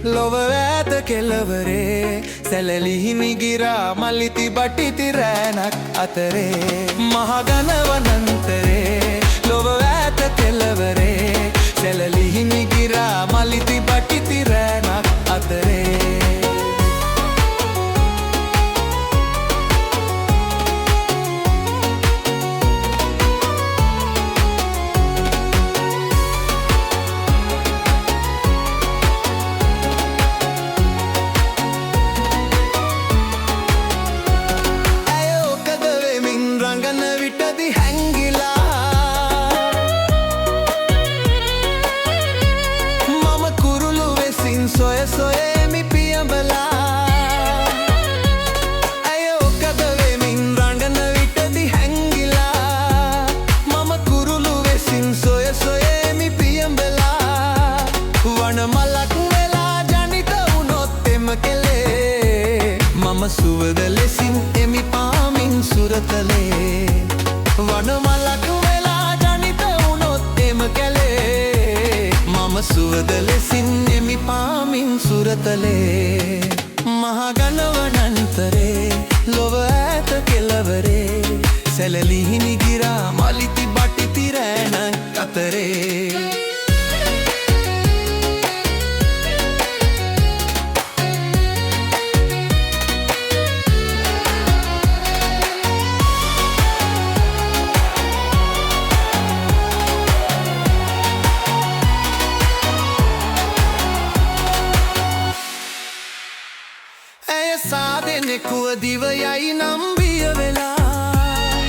ලොව ඈත කෙළවරේ සැලලිහිමි ගිරා මලිති බටිති රෑනක් අතරේ මහගනවනන්තරේ ලොව ඈත කෙළවරේ සැලලිහිමි ගිරා මලිති බටිති රෑනක් අතරේ සොය සොයමි පියඹලා ඇය ඔක්කද වෙමින් රඟන විටදි හැංගිලා මම කුරුළු වෙසින් සොය සොයමි පියඹලා වන මලක් වෙලා ජනිත වුණොත් එම කෙලේ මම සුවද ලෙසින් එමි පාමින් සුරතලේ වන මලක් වෙලා ජනිත වුණොත් එම කෙලේ මම සුවද ලෙසින් එමි පාමින් සුරතලේ මහගනවනන්තරේ ලොව ඈත කෙළවරේ සැලලිහිමි ගිරා මලිති බටිති රෑනක් අතරේ සාදෙනෙකුව දිව යයි නම් බිය වෙලා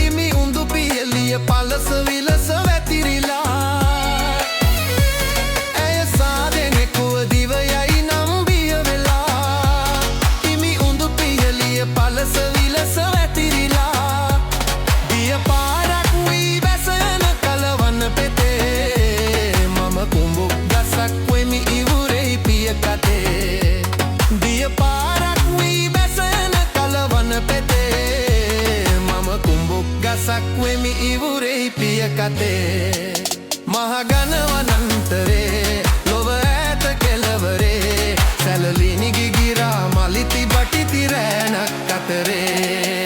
ඉමි උඳු පියලිය පලස විලස වැතිරිලා ඇය සාදෙනෙකුව දිව යයි නම් බිය වෙලා ඉමි උඳු පියලිය පලස විලස වැතිරිලා දිය පාරක් වී බැසන කලවන්න පෙතේ මම කුඹුක් ගසක් වෙමි දිය පාරක් වී බැසන කලවන පෙතේ මම කුඹුක් ගසක් වෙමි ඉවුරෙහි පිය කතේ මහගනවනන්තරේ ලොව ඈත කෙළවරේ සැලලිහිමි ගිරා මලිති බටිති රෑනක් අතරේ